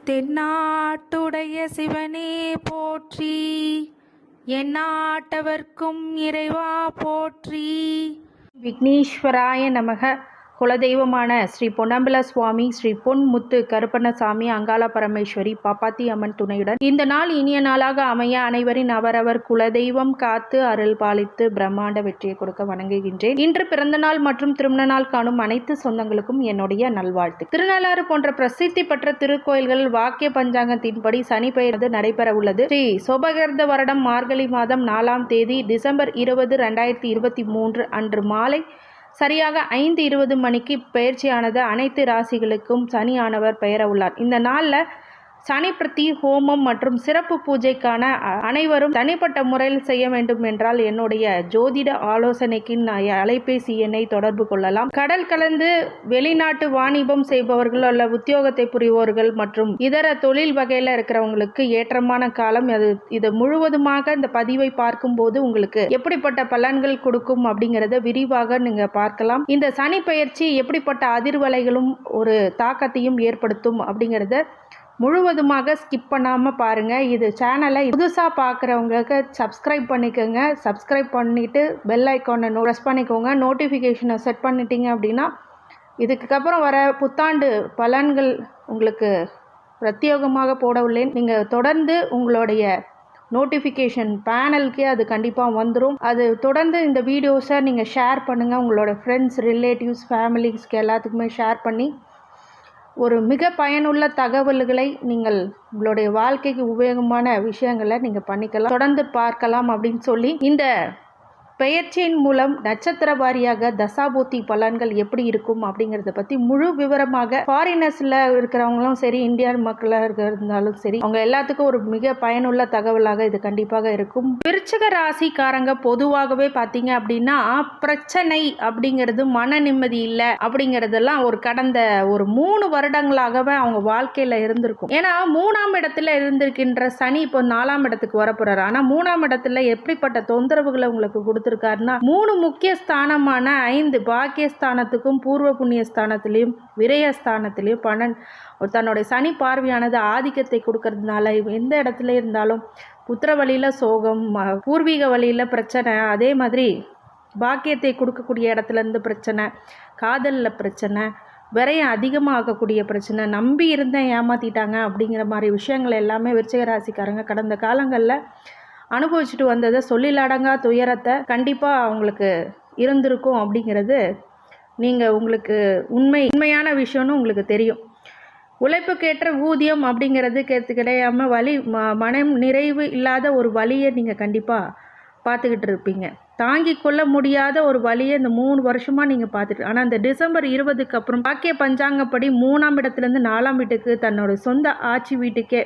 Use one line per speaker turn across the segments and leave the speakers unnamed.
தென்னாட்டுடைய சிவனே போற்றி, எந்நாட்டவர்க்கும் இறைவா போற்றி.
விக்னேஸ்வராய நமக. குலதெய்வமான ஸ்ரீ பொன்னம்பல சுவாமி, ஸ்ரீ பொன் முத்து கருப்பண்ணசாமி, அங்காள பரமேஸ்வரி, பாப்பாத்தி அம்மன் துணையுடன் இந்த நாள் இனிய நாளாக அமைய அனைவரின் அவரவர் குலதெய்வம் காத்து அருள் பாலித்து பிரம்மாண்ட வெற்றியை கொடுக்க வணங்குகின்றேன். இன்று பிறந்த நாள் மற்றும் திருமண நாள் காணும் அனைத்து சொந்தங்களுக்கும் என்னுடைய நல்வாழ்த்து. திருநள்ளாறு போன்ற பிரசித்தி பெற்ற திருக்கோயில்கள் வாக்கிய பஞ்சாங்கத்தின்படி சனி பெயர்ந்து நடைபெற உள்ளது. ஸ்ரீ சோபகிருத வருடம் மார்கழி மாதம் 4ஆம் தேதி டிசம்பர் 20, 2023 அன்று மாலை சரியாக 5:20 மணிக்கு பெயர்ச்சியானது அனைத்து ராசிகளுக்கும் சனி ஆனவர் பெயர உள்ளார். இந்த நாளில் சனி பிரதி ஹோமம் மற்றும் சிறப்பு பூஜைக்கான அனைவரும் தனிப்பட்ட முறையில் செய்ய வேண்டும் என்றால் என்னுடைய ஜோதிட ஆலோசனைக்கு அலைபேசி எண்ணை தொடர்பு கொள்ளலாம். கடல் கலந்து வெளிநாட்டு வாணிபம் செய்பவர்கள் அல்ல உத்தியோகத்தை புரிவோர்கள் மற்றும் இதர தொழில் வகையில் இருக்கிறவங்களுக்கு ஏற்றமான காலம். இது முழுவதுமாக இந்த பதிவை பார்க்கும்போது உங்களுக்கு எப்படிப்பட்ட பலன்கள் கொடுக்கும் அப்படிங்கிறத விரிவாக நீங்க பார்க்கலாம். இந்த சனி பெயர்ச்சி எப்படிப்பட்ட அதிர்வலைகளும் ஒரு தாக்கத்தையும் ஏற்படுத்தும் அப்படிங்கிறத முழுவதுமாக ஸ்கிப் பண்ணாமல் பாருங்கள். இது சேனலை புதுசாக பார்க்குறவங்களுக்கு சப்ஸ்கிரைப் பண்ணிக்கோங்க. சப்ஸ்கிரைப் பண்ணிவிட்டு பெல் ஐக்கானை ப்ரெஸ் பண்ணிக்கோங்க. நோட்டிஃபிகேஷனை செட் பண்ணிட்டீங்க அப்படின்னா இதுக்கப்புறம் வர புத்தாண்டு பலன்கள் உங்களுக்கு பிரத்யேகமாக போட உள்ளேன். நீங்கள் தொடர்ந்து உங்களுடைய நோட்டிஃபிகேஷன் பேனலுக்கே அது கண்டிப்பாக வந்துடும். அது தொடர்ந்து இந்த வீடியோஸை நீங்கள் ஷேர் பண்ணுங்கள். உங்களோட ஃப்ரெண்ட்ஸ், ரிலேட்டிவ்ஸ், ஃபேமிலிஸ்க்கு எல்லாத்துக்குமே ஷேர் பண்ணி ஒரு மிக பயனுள்ள தகவல்களை நீங்கள் உங்களுடைய வாழ்க்கைக்கு உபயோகமான விஷயங்களை நீங்கள் பண்ணிக்கலாம், தொடர்ந்து பார்க்கலாம் அப்படின்னு சொல்லி இந்த பெயர்ச்சியின் மூலம் நட்சத்திர வாரியாக தசாபூத்தி பலன்கள் எப்படி இருக்கும் அப்படிங்கிறத பற்றி முழு விவரமாக ஃபாரினர்ஸில் இருக்கிறவங்களும் சரி, இந்தியா மக்களாக இருந்தாலும் சரி, அவங்க எல்லாத்துக்கும் ஒரு மிக பயனுள்ள தகவலாக இது கண்டிப்பாக இருக்கும். விருச்சிக ராசிக்காரங்க பொதுவாகவே பார்த்தீங்க அப்படின்னா பிரச்சனை அப்படிங்கிறது, மன நிம்மதி இல்லை அப்படிங்கிறதெல்லாம் கடந்த ஒரு 3 வருடங்களாகவே அவங்க வாழ்க்கையில் இருந்திருக்கும். ஏன்னா 3ஆம் இடத்துல இருந்திருக்கின்ற சனி இப்போ 4ஆம் இடத்துக்கு வரப்போறாரு. ஆனால் 3ஆம் இடத்துல எப்படிப்பட்ட தொந்தரவுகளை உங்களுக்கு கொடுத்துருக்காருன்னா 3 முக்கிய ஸ்தானமான 5 பாக்கியஸ்தானத்துக்கும் பூர்வ புண்ணிய ஸ்தானத்திலையும் விரயஸ்தானத்திலையும் தன்னுடைய சனி பார்வையானது ஆதிக்கத்தை கொடுக்கறதுனால எந்த இடத்துல இருந்தாலும் புத்திர வழியில் சோகம், பூர்வீக வழியில் பிரச்சனை, அதே மாதிரி பாக்கியத்தை கொடுக்கக்கூடிய இடத்துலேருந்து பிரச்சனை, காதலில் பிரச்சனை, விரையம் அதிகமாக ஆகக்கூடிய பிரச்சனை, நம்பி இருந்தேன் ஏமாற்றிட்டாங்க அப்படிங்கிற மாதிரி விஷயங்கள் எல்லாமே விருச்சிக ராசிக்காரங்க கடந்த காலங்களில் அனுபவிச்சுட்டு வந்ததை சொல்லிலடங்கா துயரத்தை கண்டிப்பாக அவங்களுக்கு இருந்திருக்கும் அப்படிங்கிறது நீங்கள் உங்களுக்கு உண்மையான விஷயம்னு உங்களுக்கு தெரியும். உழைப்புக்கேற்ற ஊதியம் அப்படிங்கிறது கிடையாமல் மனம் நிறைவு இல்லாத ஒரு வழியை நீங்கள் கண்டிப்பாக பார்த்துக்கிட்டு இருப்பீங்க. தாங்கி கொள்ள முடியாத ஒரு வழியை இந்த 3 வருஷமாக நீங்கள் பார்த்துட்டு, ஆனால் இந்த டிசம்பர் 20க்கு அப்புறம் பாக்கிய பஞ்சாங்கப்படி 3ஆம் இடத்துலேருந்து 4ஆம் வீட்டுக்கு தன்னோட சொந்த ஆட்சி வீட்டுக்கே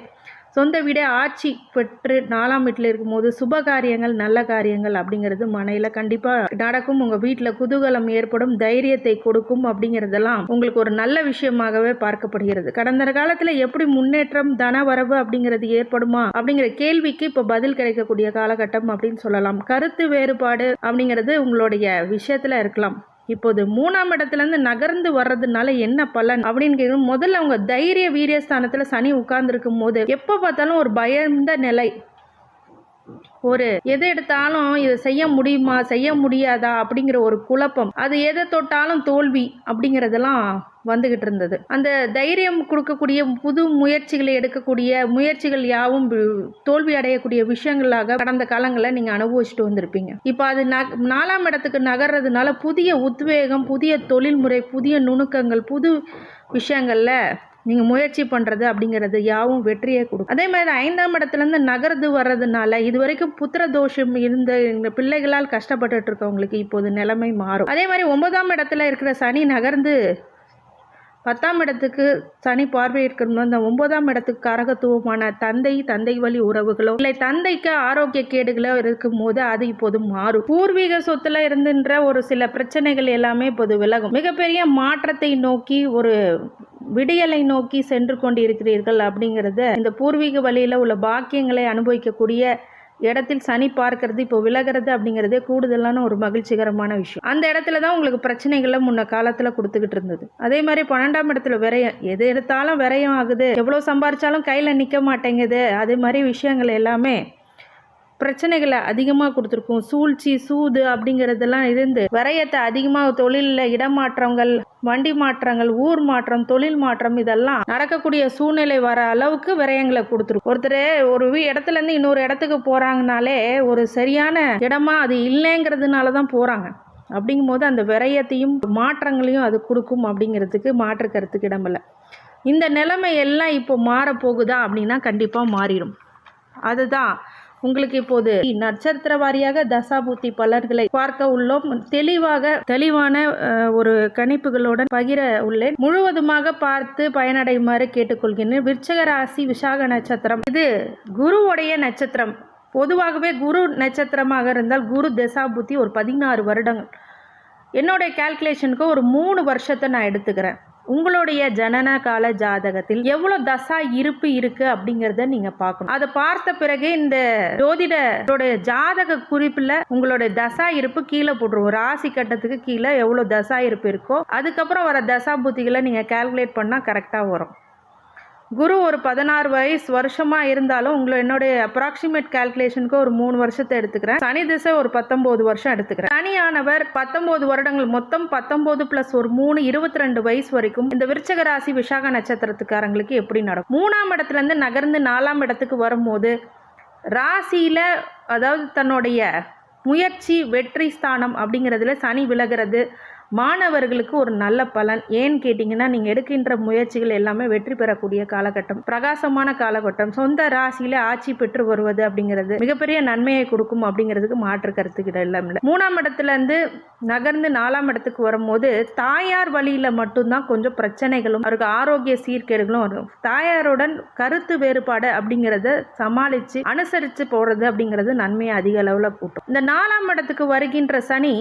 சொந்த வீடே ஆட்சி பெற்று 4ஆம் வீட்டில் இருக்கும்போது சுப காரியங்கள், நல்ல காரியங்கள் அப்படிங்கிறது மனையில் கண்டிப்பாக நடக்கும். உங்கள் வீட்டில் குதூகலம் ஏற்படும், தைரியத்தை கொடுக்கும் அப்படிங்கிறதெல்லாம் உங்களுக்கு ஒரு நல்ல விஷயமாகவே பார்க்கப்படுகிறது. கடந்த காலத்தில் எப்படி முன்னேற்றம், தன வரவு அப்படிங்கிறது ஏற்படுமா அப்படிங்கிற கேள்விக்கு இப்போ பதில் கிடைக்கக்கூடிய காலகட்டம் அப்படின்னு சொல்லலாம். கருத்து வேறுபாடு அப்படிங்கிறது உங்களுடைய விஷயத்தில் இருக்கலாம். இப்போது 3ஆம் இடத்துலேருந்து நகர்ந்து வர்றதுனால என்ன பலன் அப்படின்னு கேட்கணும். முதல்ல அவங்க தைரிய வீரியஸ்தானத்தில் சனி உட்கார்ந்துருக்கும் போது எப்போ பார்த்தாலும் ஒரு பயந்த நிலை, ஒரு எது எடுத்தாலும் இதை செய்ய முடியுமா செய்ய முடியாதா அப்படிங்கிற ஒரு குழப்பம், அது எதை தொட்டாலும் தோல்வி அப்படிங்கிறதெல்லாம் வந்துகிட்டு இருந்தது. அந்த தைரியம் கொடுக்கக்கூடிய புது முயற்சிகளை எடுக்கக்கூடிய முயற்சிகள் யாவும் தோல்வி அடையக்கூடிய விஷயங்களாக கடந்த காலங்களில் நீங்கள் அனுபவிச்சுட்டு வந்திருப்பீங்க. இப்போ அது 4ஆம் இடத்துக்கு நகர்றதுனால புதிய உத்வேகம், புதிய தொழில்முறை, புதிய நுணுக்கங்கள், புது விஷயங்களில் நீங்கள் முயற்சி பண்ணுறது அப்படிங்கிறது யாவும் வெற்றியை கொடுக்கும். அதே மாதிரி 5ஆம் இடத்துலேருந்து நகர்ந்து வர்றதுனால இது வரைக்கும் புத்திர தோஷம் இருந்த பிள்ளைகளால் கஷ்டப்பட்டுட்டு இருக்கவங்களுக்கு இப்போது நிலைமை மாறும். அதே மாதிரி 9ஆம் இடத்துல இருக்கிற சனி நகர்ந்து 10ஆம் இடத்துக்கு சனி பார்வை இருக்கணும். அந்த 9ஆம் இடத்துக்கு காரகத்துவமான தந்தை வழி உறவுகளோ இல்லை தந்தைக்கு ஆரோக்கிய கேடுகளோ இருக்கும் போது அது இப்போது மாறும். பூர்வீக சொத்துல இருந்துன்ற ஒரு சில பிரச்சனைகள் எல்லாமே இப்போது விலகும். மிகப்பெரிய மாற்றத்தை நோக்கி, ஒரு விடியலை நோக்கி சென்று கொண்டிருக்கிறீர்கள் அப்படிங்கிறத இந்த பூர்வீக வழியில் உள்ள பாக்கியங்களை அனுபவிக்கக்கூடிய இடத்தில் சனி பார்க்கறது இப்போ விலகிறது அப்படிங்கிறதே கூடுதலான ஒரு மகிழ்ச்சிகரமான விஷயம். அந்த இடத்துல தான் உங்களுக்கு பிரச்சனைகளை முன்ன காலத்தில் கொடுத்துக்கிட்டு இருந்தது. அதே மாதிரி 12ஆம் இடத்துல விரயம், எது எடுத்தாலும் விரயம் ஆகுது, எவ்வளோ சம்பாரிச்சாலும் கையில் நிற்க மாட்டேங்குது, அதே மாதிரி விஷயங்கள் எல்லாமே பிரச்சனைகளை அதிகமாக கொடுத்துருக்கும். சூழ்ச்சி சூது அப்படிங்கிறதெல்லாம் இருந்து விரயத்தை அதிகமாக தொழிலில் இடமாற்றங்கள், வண்டி மாற்றங்கள், ஊர் மாற்றம், தொழில் மாற்றம் இதெல்லாம் நடக்கக்கூடிய சூழ்நிலை வர அளவுக்கு விரயங்களை கொடுத்துருக்கும். ஒருத்தர் ஒரு இடத்துலேருந்து இன்னொரு இடத்துக்கு போகிறாங்கனாலே ஒரு சரியான இடமா அது இல்லைங்கிறதுனால தான் போகிறாங்க. அப்படிங்கும்போது அந்த விரயத்தையும் மாற்றங்களையும் அது கொடுக்கும் அப்படிங்கிறதுக்கு மாற்று கருத்துக்கு இடமில்லை. இந்த நிலைமை எல்லாம் இப்போ மாறப்போகுதா அப்படின்னா கண்டிப்பாக மாறிடும். அதுதான் உங்களுக்கு இப்போது நட்சத்திர வாரியாக தசாபுத்தி பலன்களை பார்க்க உள்ளோம். தெளிவான ஒரு கணிப்புகளுடன் பகிர உள்ளேன். முழுவதுமாக பார்த்து பயனடையுமாறு கேட்டுக்கொள்கிறேன். விருச்சிக ராசி விசாக நட்சத்திரம், இது குருவுடைய நட்சத்திரம். பொதுவாகவே குரு நட்சத்திரமாக இருந்தால் குரு தசாபுத்தி ஒரு 16 வருடங்கள். என்னுடைய கால்குலேஷனுக்கு ஒரு 3 வருஷத்தை நான் எடுத்துக்கிறேன். உங்களுடைய ஜனன கால ஜாதகத்தில் எவ்வளோ தசா இருப்பு இருக்கு அப்படிங்கிறத நீங்க பார்க்கணும். அதை பார்த்த பிறகு இந்த ஜோதிடரோட ஜாதக குறிப்பில் உங்களுடைய தசா இருப்பு கீழே போட்டுருவோம். ராசி கட்டத்துக்கு கீழே எவ்வளோ தசா இருப்பு இருக்கோ அதுக்கப்புறம் வர தசா புத்திகளை நீங்க கால்குலேட் பண்ணா கரெக்டா வரும். குரு ஒரு 16 வருஷமாக இருந்தாலும் என்னுடைய அப்ராக்சிமேட் கால்குலேஷனுக்கு ஒரு 3 வருஷத்தை எடுத்துக்கிறேன். சனி திசை ஒரு 19 வருஷம் எடுத்துக்கிறேன். சனியானவர் 19 வருடங்கள், மொத்தம் 19 + ஒரு 3 22 வயசு வரைக்கும் இந்த விருச்சிக ராசி விசாக நட்சத்திரத்துக்காரங்களுக்கு எப்படி நடக்கும். 3ஆம் இடத்துலேருந்து நகர்ந்து 4ஆம் இடத்துக்கு வரும்போது ராசியில், அதாவது தன்னுடைய முயற்சி வெற்றி ஸ்தானம் அப்படிங்கிறதுல சனி விலகிறது மாணவர்களுக்கு ஒரு நல்ல பலன். ஏன்னு கேட்டிங்கன்னா, நீங்கள் எடுக்கின்ற முயற்சிகள் எல்லாமே வெற்றி பெறக்கூடிய காலகட்டம், பிரகாசமான காலகட்டம். சொந்த ராசியில ஆட்சி பெற்று வருவது அப்படிங்கிறது மிகப்பெரிய நன்மையை கொடுக்கும் அப்படிங்கிறதுக்கு மாற்று கருத்துக்கிட்ட இல்லை. 3ஆம் இடத்துலேருந்து நகர்ந்து 4ஆம் இடத்துக்கு வரும்போது தாயார் வழியில் மட்டும்தான் கொஞ்சம் பிரச்சனைகளும் அவருக்கு ஆரோக்கிய சீர்கேடுகளும் வரும். தாயாருடன் கருத்து வேறுபாடு அப்படிங்கிறத சமாளித்து அனுசரித்து போகிறது அப்படிங்கிறது நன்மையை அதிக அளவில் கூட்டும். இந்த 4ஆம் இடத்துக்கு வருகின்ற சனி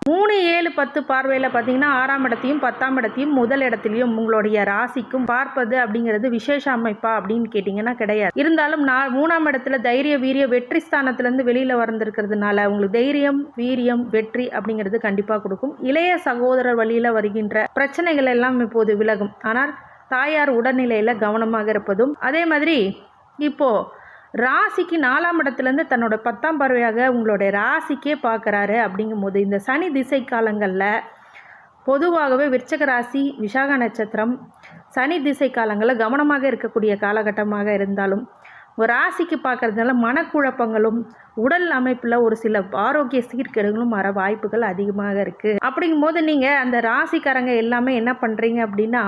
3, 7, 10 பார்வையில் பார்த்தீங்கன்னா 6ஆம் இடத்தையும் 10ஆம் இடத்தையும் முதல் இடத்துலையும் உங்களுடைய ராசிக்கும் பார்ப்பது அப்படிங்கிறது விசேஷ அமைப்பா அப்படின்னு கேட்டிங்கன்னா கிடையாது. இருந்தாலும் 3ஆம் இடத்துல தைரிய வீரிய வெற்றி ஸ்தானத்துலேருந்து வெளியில் வந்திருக்கிறதுனால உங்களுக்கு தைரியம் வீரியம் வெற்றி அப்படிங்கிறது கண்டிப்பாக கொடுக்கும். இளைய சகோதரர் வழியில் வருகின்ற பிரச்சனைகள் எல்லாம் இப்போது விலகும். ஆனால் தாயார் உடல்நிலையில் கவனமாக இருப்பதும், அதே மாதிரி இப்போது ராசிக்கு 4ஆம் இடத்துலேருந்து தன்னோட 10ஆம் பார்வையாக உங்களுடைய ராசிக்கே பார்க்குறாரு. அப்படிங்கும் போது இந்த சனி திசை காலங்களில் பொதுவாகவே விருச்சிக ராசி விசாக நட்சத்திரம் சனி திசை காலங்களில் கவனமாக இருக்கக்கூடிய காலகட்டமாக இருந்தாலும் ஒரு ராசிக்கு பார்க்கறதுனால மனக்குழப்பங்களும் உடல் அமைப்பில் ஒரு சில ஆரோக்கிய சீர்கேடுகளும் வர வாய்ப்புகள் அதிகமாக இருக்குது. அப்படிங்கும் போது நீங்கள் அந்த ராசிக்காரங்க எல்லாமே என்ன பண்ணுறீங்க அப்படின்னா,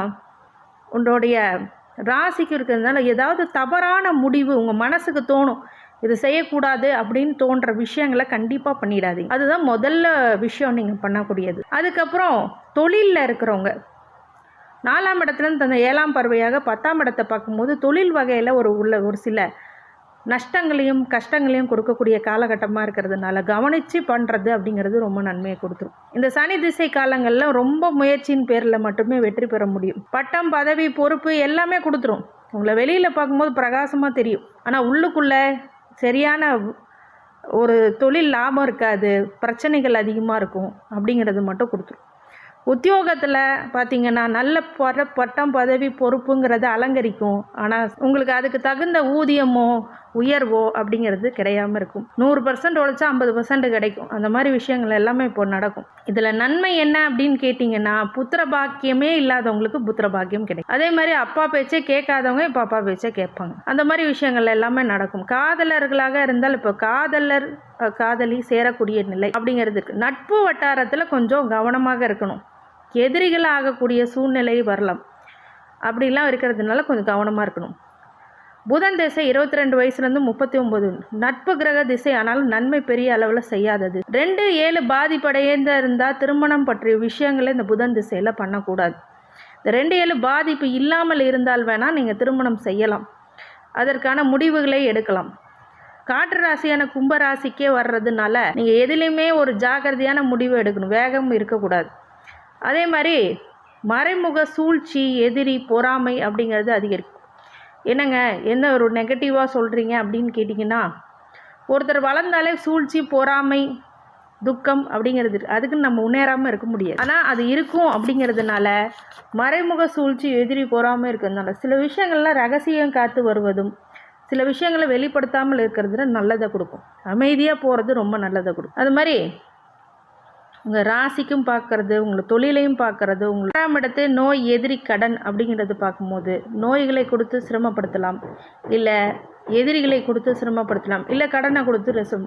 உங்களுடைய ராசிக்கு இருக்கிறதுனால ஏதாவது தவறான முடிவு உங்கள் மனசுக்கு தோணும், இது செய்யக்கூடாது அப்படின்னு தோன்ற விஷயங்களை கண்டிப்பாக பண்ணிடாதீங்க. அதுதான் முதல்ல விஷயம் நீங்கள் பண்ணக்கூடியது. அதுக்கப்புறம் தொழிலில் இருக்கிறவங்க 4ஆம் இடத்துலேருந்து தந்த 7ஆம் பார்வையாக 10ஆம் இடத்தை பார்க்கும்போது தொழில் வகையில் ஒரு சில நஷ்டங்களையும் கஷ்டங்களையும் கொடுக்கக்கூடிய காலகட்டமாக இருக்கிறதுனால கவனித்து பண்ணுறது அப்படிங்கிறது ரொம்ப நன்மையை கொடுத்துரும். இந்த சனி திசை காலங்களில் ரொம்ப முயற்சியின் பேரில் மட்டுமே வெற்றி பெற முடியும். பட்டம் பதவி பொறுப்பு எல்லாமே கொடுத்துரும். உங்களை வெளியில் பார்க்கும்போது பிரகாசமாக தெரியும், ஆனால் உள்ளுக்குள்ளே சரியான ஒரு தொழில் லாபம் இருக்காது, பிரச்சனைகள் அதிகமாக இருக்கும் அப்படிங்கிறது மட்டும் கொடுத்துரும். உத்தியோகத்தில் பார்த்தீங்கன்னா நல்ல பட்டம் பதவி பொறுப்புங்கிறத அலங்கரிக்கும், ஆனால் உங்களுக்கு அதுக்கு தகுந்த ஊதியமோ உயர்வோ அப்படிங்கிறது கிடையாமல் இருக்கும். 100% உழைச்சா 50% கிடைக்கும். அந்த மாதிரி விஷயங்கள் எல்லாமே இப்போ நடக்கும். இதில் நன்மை என்ன அப்படின்னு கேட்டிங்கன்னா, புத்திர பாக்கியமே இல்லாதவங்களுக்கு புத்திர பாக்கியம் கிடைக்கும். அதே மாதிரி அப்பா பேச்சே கேட்காதவங்க இப்போ அப்பா பேச்சே கேட்பாங்க. அந்த மாதிரி விஷயங்கள் எல்லாமே நடக்கும். காதலர்களாக இருந்தால் இப்போ காதலி சேரக்கூடிய நிலை அப்படிங்கிறது இருக்குது. நட்பு வட்டாரத்தில் கொஞ்சம் கவனமாக இருக்கணும். எதிரிகள் ஆகக்கூடிய சூழ்நிலை வரலாம். அப்படிலாம் இருக்கிறதுனால கொஞ்சம் கவனமாக இருக்கணும். புதன் திசை 22 வயசுலேருந்து 39 நட்பு கிரக திசை, ஆனாலும் நன்மை பெரிய அளவில் செய்யாதது. 2, 7 பாதிப்படைந்த இருந்தால் திருமணம் பற்றிய விஷயங்களை இந்த புதன் திசையில் பண்ணக்கூடாது. இந்த 2, 7 பாதிப்பு இல்லாமல் இருந்தால் வேணால் நீங்கள் திருமணம் செய்யலாம், அதற்கான முடிவுகளை எடுக்கலாம். காற்று ராசியான கும்ப ராசிக்கே வர்றதுனால நீங்கள் எதுலேயுமே ஒரு ஜாக்கிரதையான முடிவு எடுக்கணும், வேகம் இருக்கக்கூடாது. அதே மாதிரி மறைமுக சூழ்ச்சி, எதிரி, பொறாமை அப்படிங்கிறது அதிகரிக்கும். என்னங்க என்ன ஒரு நெகட்டிவாக சொல்கிறீங்க அப்படின்னு கேட்டிங்கன்னா, ஒருத்தர் வளர்ந்தாலே சூழ்ச்சி, பொறாமை, துக்கம் அப்படிங்கிறது அதுக்குன்னு நம்ம முன்னேறாமல் இருக்க முடியாது. ஆனால் அது இருக்கும் அப்படிங்கிறதுனால மறைமுக சூழ்ச்சி, எதிரி, பொறாமை இருக்கிறதுனால சில விஷயங்கள்லாம் ரகசியம் காத்து வருவதும் சில விஷயங்களை வெளிப்படுத்தாமல் இருக்கிறதுல நல்லதை கொடுக்கும். அமைதியாக போகிறது ரொம்ப நல்லதை கொடுக்கும். அது மாதிரி உங்கள் ராசிக்கும் பார்க்குறது, உங்களை தொழிலையும் பார்க்குறது, உங்கள் 6ஆம் இடத்து நோய், எதிரி, கடன் அப்படிங்கிறது பார்க்கும்போது நோய்களை கொடுத்து சிரமப்படுத்தலாம், இல்லை எதிரிகளை கொடுத்து சிரமப்படுத்தலாம், இல்லை கடனை கொடுத்து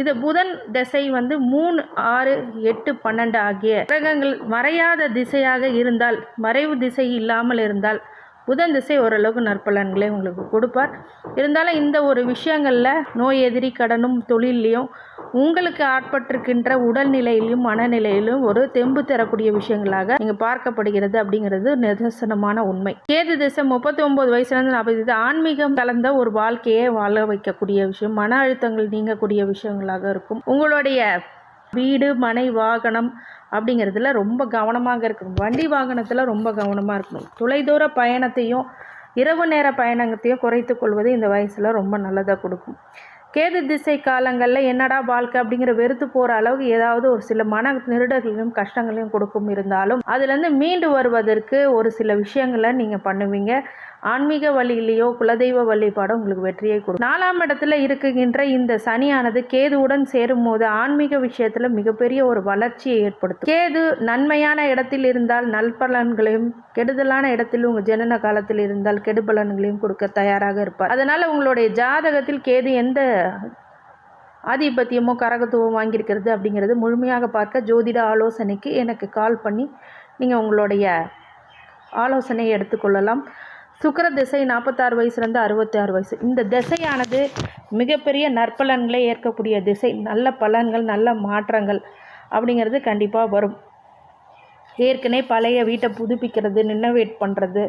இது புதன் திசை 3, 6, 8, 12 ஆகிய கிரகங்கள் மறையாத திசையாக இருந்தால், மறைவு திசை இல்லாமல் இருந்தால் புதன் திசை ஓரளவுக்கு நற்பலன்களை உங்களுக்கு கொடுப்பார். இருந்தாலும் இந்த ஒரு விஷயங்களில் நோய், எதிரி, கடனும் தொழிலையும் உங்களுக்கு ஆட்பட்டிருக்கின்ற உடல்நிலையிலும் மனநிலையிலும் ஒரு தெம்பு தரக்கூடிய விஷயங்களாக நீங்கள் பார்க்கப்படுகிறது அப்படிங்கிறது நிதர்சனமான உண்மை. கேது திசை 39 வயசுலேருந்து 40 ஆன்மீகம் கலந்த ஒரு வாழ்க்கையை வாழ வைக்கக்கூடிய விஷயம், மன அழுத்தங்கள் நீங்கக்கூடிய விஷயங்களாக இருக்கும். உங்களுடைய வீடு, மனை, வாகனம் அப்படிங்கிறதுல ரொம்ப கவனமாக இருக்கணும். வண்டி வாகனத்தில் ரொம்ப கவனமாக இருக்கணும். தொலைதூர பயணத்தையும் இரவு நேர பயணத்தையும் குறைத்து கொள்வது இந்த வயசில் ரொம்ப நல்லதாக கொடுக்கும். கேது திசை காலங்களில் என்னடா வாழ்க்கை அப்படிங்கிற வெறுத்து போகிற அளவுக்கு ஏதாவது ஒரு சில மன நெருடல்களையும் கஷ்டங்களையும் கொடுக்கும். இருந்தாலும் அதுலேருந்து மீண்டு வருவதற்கு ஒரு சில விஷயங்களை நீங்கள் பண்ணுவீங்க. ஆன்மீக வழியிலேயோ குலதெய்வ வழிபாடோ உங்களுக்கு வெற்றியை கொடுக்கும். 4ஆம் இடத்துல இருக்குகின்ற இந்த சனியானது கேதுவுடன் சேரும் போது ஆன்மீக விஷயத்தில் மிகப்பெரிய ஒரு வளர்ச்சியை ஏற்படுத்தும். கேது நன்மையான இடத்தில் இருந்தால் நல்பலன்களையும், கெடுதலான இடத்தில் உங்கள் ஜனன காலத்தில் இருந்தால் கெடுபலன்களையும் கொடுக்க தயாராக இருப்பார். அதனால் உங்களுடைய ஜாதகத்தில் கேது எந்த ஆதிபத்தியமோ கரகத்துவம் வாங்கியிருக்கிறது அப்படிங்கிறது முழுமையாக பார்க்க ஜோதிட ஆலோசனைக்கு எனக்கு கால் பண்ணி நீங்கள் உங்களுடைய ஆலோசனையை எடுத்துக்கொள்ளலாம். சுக்கிர திசை 46 வயசுலேருந்து 66 வயசு. இந்த திசையானது மிகப்பெரிய நற்பலன்களை ஏற்கக்கூடிய திசை. நல்ல பலன்கள், நல்ல மாற்றங்கள் அப்படிங்கிறது கண்டிப்பாக வரும். ஏற்கனவே பழைய வீட்டை புதுப்பிக்கிறது, ரினோவேட் பண்ணுறது,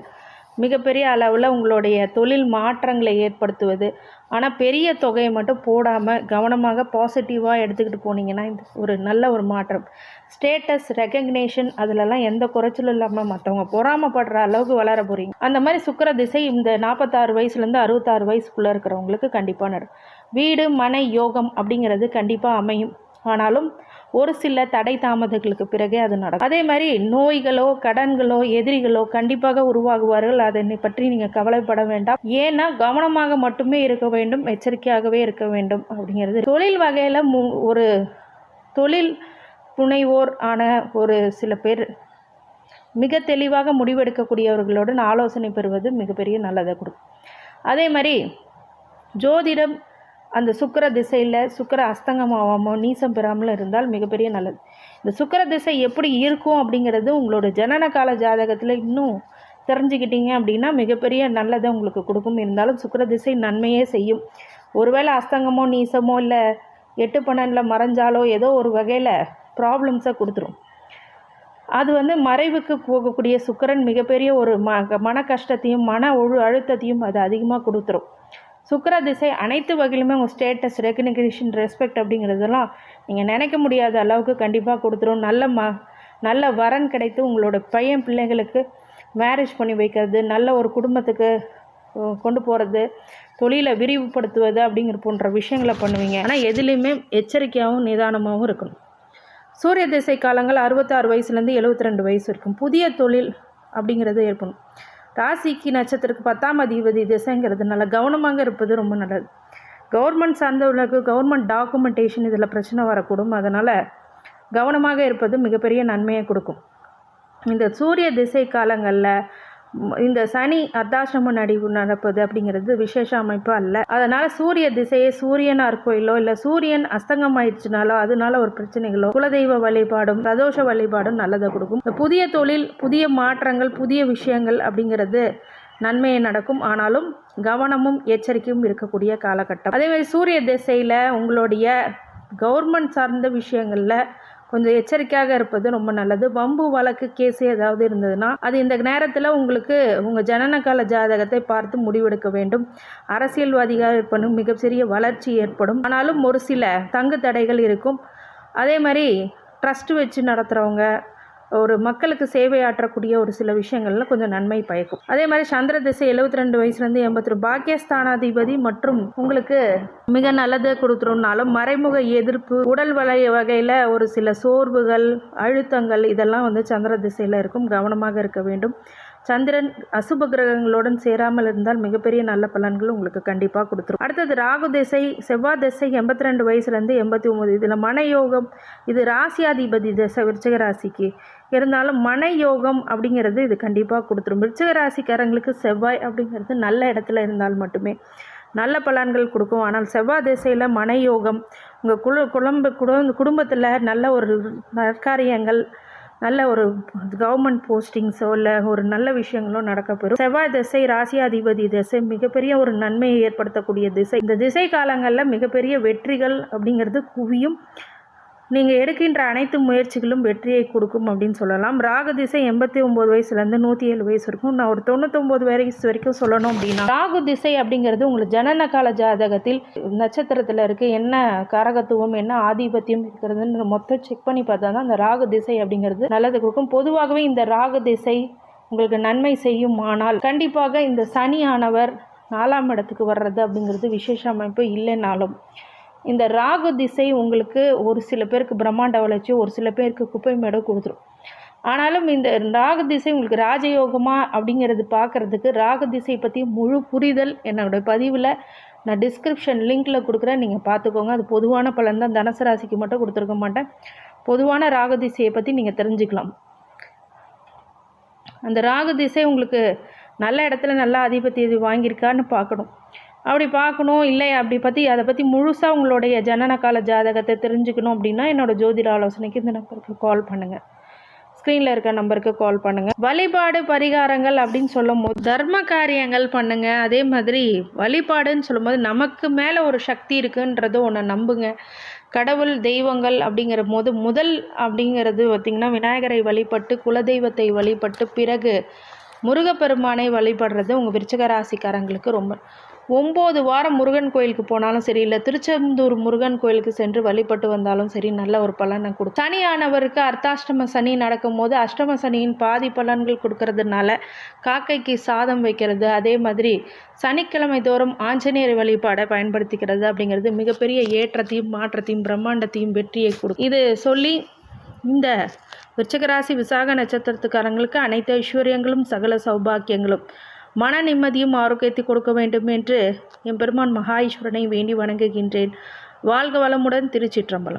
மிகப்பெரிய அளவில் உங்களுடைய தொழில் மாற்றங்களை ஏற்படுத்துவது. ஆனால் பெரிய தொகையை மட்டும் போடாமல் கவனமாக பாசிட்டிவாக எடுத்துக்கிட்டு போனீங்கன்னா இந்த ஒரு நல்ல ஒரு மாற்றம். ஸ்டேட்டஸ், ரெகக்னேஷன் அதிலெல்லாம் எந்த குறைச்சலும் இல்லாமல் மற்றவங்க பொறாமப்படுற அளவுக்கு வளர போகிறீங்க. அந்த மாதிரி சுக்கிர திசை இந்த 46 வயசுலேருந்து 66 வயசுக்குள்ளே இருக்கிறவங்களுக்கு கண்டிப்பாக நடக்கும். வீடு, மனை, யோகம் அப்படிங்கிறது கண்டிப்பாக அமையும். ஆனாலும் ஒரு சில தடை தாமதங்களுக்கு பிறகே அது நடக்கும். அதே மாதிரி நோய்களோ, கடன்களோ, எதிரிகளோ கண்டிப்பாக உருவாகுவார்கள். அதனை பற்றி நீங்கள் கவலைப்பட வேண்டாம். ஏன்னா கவனமாக மட்டுமே இருக்க வேண்டும், எச்சரிக்கையாகவே இருக்க வேண்டும் அப்படிங்கிறது. தொழில் வகையில் ஒரு தொழில் புனைவோர் ஆன ஒரு சில பேர் மிக தெளிவாக முடிவெடுக்கக்கூடியவர்களுடன் ஆலோசனை பெறுவது மிகப்பெரிய நல்லதை கொடுக்கும். அதே மாதிரி ஜோதிடம் அந்த சுக்கிர திசையில் சுக்கிர அஸ்தங்கமாகாமோ நீசம் பெறாமல் இருந்தால் மிகப்பெரிய நல்லது. இந்த சுக்கிர திசை எப்படி இருக்கும் அப்படிங்கிறது உங்களோட ஜனன கால ஜாதகத்தில் இன்னும் தெரிஞ்சுக்கிட்டீங்க அப்படின்னா மிகப்பெரிய நல்லதை உங்களுக்கு கொடுக்கும். இருந்தாலும் சுக்கிர திசை நன்மையே செய்யும். ஒருவேளை அஸ்தங்கமோ நீசமோ இல்லை 8, 12 மறைஞ்சாலோ ஏதோ ஒரு வகையில் ப்ராப்ளம்ஸை கொடுத்துரும். அது மறைவுக்கு போகக்கூடிய சுக்கிரன் மிகப்பெரிய ஒரு மன கஷ்டத்தையும் மன அழுத்தத்தையும் அது அதிகமாக கொடுத்துரும். சுக்கிர திசை அனைத்து வகையிலுமே உங்கள் ஸ்டேட்டஸ், ரெகக்னிஷன், ரெஸ்பெக்ட் அப்படிங்கிறதெல்லாம் நீங்கள் நினைக்க முடியாத அளவுக்கு கண்டிப்பாக கொடுத்துரும். நல்ல வரன் கிடைத்து உங்களோட பையன் பிள்ளைகளுக்கு மேரேஜ் பண்ணி வைக்கிறது, நல்ல ஒரு குடும்பத்துக்கு கொண்டு போகிறது, தொழிலை விரிவுபடுத்துவது அப்படிங்கிற போன்ற விஷயங்களை பண்ணுவீங்க. ஆனால் எதுலேயுமே எச்சரிக்கையாகவும் நிதானமாகவும் இருக்கணும். சூரிய திசை காலங்கள் 66 வயசுலேருந்து 72 வயசு இருக்கும். புதிய தொழில் அப்படிங்கிறது ஏற்படும். ராசிக்கு நட்சத்திரத்துக்கு 10ஆம் அதிபதி திசைங்கிறதுனால கவனமாக இருப்பது ரொம்ப நல்லது. கவர்மெண்ட் சார்ந்தவர்களுக்கு கவர்மெண்ட் டாக்குமெண்டேஷன் இதில் பிரச்சனை வரக்கூடும். அதனால் கவனமாக இருப்பது மிகப்பெரிய நன்மையை கொடுக்கும். இந்த சூரிய திசை காலங்களில் இந்த சனி அர்த்தாசிரம நடப்பது அப்படிங்கிறது விசேஷ அமைப்பு அல்ல. அதனால் சூரிய திசையை சூரியனார் கோயிலோ இல்லை சூரியன் அஸ்தங்கம் ஆயிடுச்சுனாலோ அதனால ஒரு பிரச்சனைகளோ குலதெய்வ வழிபாடும் பிரதோஷ வழிபாடும் நல்லதை கொடுக்கும். புதிய தொழில், புதிய மாற்றங்கள், புதிய விஷயங்கள் அப்படிங்கிறது நன்மையை நடக்கும். ஆனாலும் கவனமும் எச்சரிக்கையும் இருக்கக்கூடிய காலகட்டம். அதேமாதிரி சூரிய திசையில் உங்களுடைய கவர்மெண்ட் சார்ந்த விஷயங்களில் கொஞ்சம் எச்சரிக்கையாக இருப்பது ரொம்ப நல்லது. வம்பு, வழக்கு, கேஸ் ஏதாவது இருந்ததுன்னா அது இந்த நேரத்தில் உங்களுக்கு உங்கள் ஜனனகால ஜாதகத்தை பார்த்து முடிவெடுக்க வேண்டும். அரசியல்வாதிகள் இருப்பதும் மிகப்பெரிய வளர்ச்சி ஏற்படும். ஆனாலும் ஒரு சில தங்கு தடைகள் இருக்கும். அதே மாதிரி ட்ரஸ்ட் வச்சு நடத்துகிறவங்க, ஒரு மக்களுக்கு சேவை ஆற்றக்கூடிய ஒரு சில விஷயங்கள்ல கொஞ்சம் நன்மை பயக்கும். அதே மாதிரி சந்திர திசை 72 வயசுலேருந்து 82 பாக்கியஸ்தானாதிபதி மற்றும் உங்களுக்கு மிக நல்லது கொடுத்துருனாலும் மறைமுக எதிர்ப்பு, உடல் வகையில் ஒரு சில சோர்வுகள், அழுத்தங்கள் இதெல்லாம் வந்து சந்திர திசையில் இருக்கும். கவனமாக இருக்க வேண்டும். சந்திரன் அசுப கிரகங்களுடன் சேராமல் இருந்தால் மிகப்பெரிய நல்ல பலன்கள் உங்களுக்கு கண்டிப்பாக கொடுத்துரும். அடுத்தது ராகு திசை, செவ்வாய் திசை 82 வயசுலேருந்து 89. இதில் மனயோகம், இது ராசியாதிபதி திசை விருச்சிக ராசிக்கு இருந்தாலும் மனயோகம் அப்படிங்கிறது இது கண்டிப்பாக கொடுத்துரும். விருச்சிக ராசிக்காரங்களுக்கு செவ்வாய் அப்படிங்கிறது நல்ல இடத்துல இருந்தால் மட்டுமே நல்ல பலன்கள் கொடுக்கும். ஆனால் செவ்வாய் திசையில் மனயோகம், உங்கள் குடும்பத்தில் நல்ல ஒரு நற்காரியங்கள், நல்ல ஒரு கவர்மெண்ட் போஸ்டிங்ஸோ இல்லை ஒரு நல்ல விஷயங்களோ நடக்கப்பெறும். செவ்வாய் திசை ராசியாதிபதி திசை மிகப்பெரிய ஒரு நன்மையை ஏற்படுத்தக்கூடிய திசை. இந்த திசை காலங்களில் மிகப்பெரிய வெற்றிகள் அப்படிங்கிறது குவியும். நீங்கள் எடுக்கின்ற அனைத்து முயற்சிகளும் வெற்றியை கொடுக்கும் அப்படின்னு சொல்லலாம். ராகு திசை 89 வயசுலேருந்து 107 வயசு இருக்கும். நான் ஒரு 99 வயசு வரைக்கும் சொல்லணும் அப்படின்னா, ராகு திசை அப்படிங்கிறது உங்களுக்கு ஜனன கால ஜாதகத்தில் நட்சத்திரத்தில் இருக்குது, என்ன காரகத்துவம் என்ன ஆதிபத்தியம் இருக்கிறதுன்னு மொத்தம் செக் பண்ணி பார்த்தா தான் அந்த ராகு திசை அப்படிங்கிறது நல்லது கொடுக்கும். பொதுவாகவே இந்த ராகு திசை உங்களுக்கு நன்மை செய்யும். ஆனால் கண்டிப்பாக இந்த சனியானவர் 4ஆம் இடத்துக்கு வர்றது அப்படிங்கிறது விசேஷ அமைப்பு இல்லைனாலும் இந்த ராகு திசை உங்களுக்கு ஒரு சில பேருக்கு பிரம்மாண்ட வளர்ச்சி, ஒரு சில பேருக்கு குப்பை மேடம் கொடுத்துரும். ஆனாலும் இந்த ராகு திசை உங்களுக்கு ராஜயோகமா அப்படிங்கிறது பார்க்குறதுக்கு ராகு திசை பற்றி முழு புரிதல் என்னோடய பதிவில் நான் டிஸ்கிரிப்ஷன் லிங்க்கில் கொடுக்குறேன், நீங்கள் பார்த்துக்கோங்க. அது பொதுவான பலன் தான், தனுசு ராசிக்கு மட்டும் கொடுத்துருக்க மாட்டேன். பொதுவான ராகு திசையை பற்றி நீங்கள் தெரிஞ்சுக்கலாம். அந்த ராகு திசை உங்களுக்கு நல்ல இடத்துல நல்ல ஆதிபத்தியம் வாங்கியிருக்கான்னு பார்க்கணும். அப்படி பார்க்கணும் இல்லை அதை பற்றி முழுசாக உங்களுடைய ஜனன கால ஜாதகத்தை தெரிஞ்சுக்கணும் அப்படின்னா என்னோடய ஜோதிட ஆலோசனைக்கு இந்த நம்பருக்கு கால் பண்ணுங்கள். ஸ்க்ரீனில் இருக்க நம்பருக்கு கால் பண்ணுங்கள். வழிபாடு பரிகாரங்கள் அப்படின்னு சொல்லும் போது தர்ம காரியங்கள் பண்ணுங்கள். அதே மாதிரி வழிபாடுன்னு சொல்லும்போது நமக்கு மேலே ஒரு சக்தி இருக்குன்றது ஒன்று நம்புங்க. கடவுள் தெய்வங்கள் அப்படிங்கிற போது முதல் அப்படிங்கிறது பார்த்திங்கன்னா விநாயகரை வழிபட்டு குலதெய்வத்தை வழிபட்டு பிறகு முருகப்பெருமானை வழிபடுறது உங்கள் விருச்சிக ராசிக்காரங்களுக்கு ரொம்ப 9 வாரம் முருகன் கோயிலுக்கு போனாலும் சரி, இல்லை திருச்செந்தூர் முருகன் கோயிலுக்கு சென்று வழிபட்டு வந்தாலும் சரி நல்ல ஒரு பலனை கொடுக்கும். சனியானவருக்கு அர்த்தாஷ்டம சனி நடக்கும் போது அஷ்டம சனியின் பாதி பலன்கள் கொடுக்கறதுனால காக்கைக்கு சாதம் வைக்கிறது, அதே மாதிரி சனிக்கிழமை தோறும் ஆஞ்சநேயர் வழிபாடை பயன்படுத்திக்கிறது அப்படிங்கிறது மிகப்பெரிய ஏற்றத்தையும் மாற்றத்தையும் பிரம்மாண்டத்தையும் வெற்றியை கொடுக்கும். இது சொல்லி இந்த விருச்சிகராசி விசாக நட்சத்திரத்துக்காரங்களுக்கு அனைத்து ஐஸ்வர்யங்களும் சகல சௌபாக்கியங்களும் மன நிம்மதியும் ஆரோக்கியத்தை கொடுக்க வேண்டும் என்று எம்பெருமான் மகா ஈஸ்வரனை வேண்டி வணங்குகின்றேன். வாழ்க வளமுடன். திருச்சிற்றம்பலம்.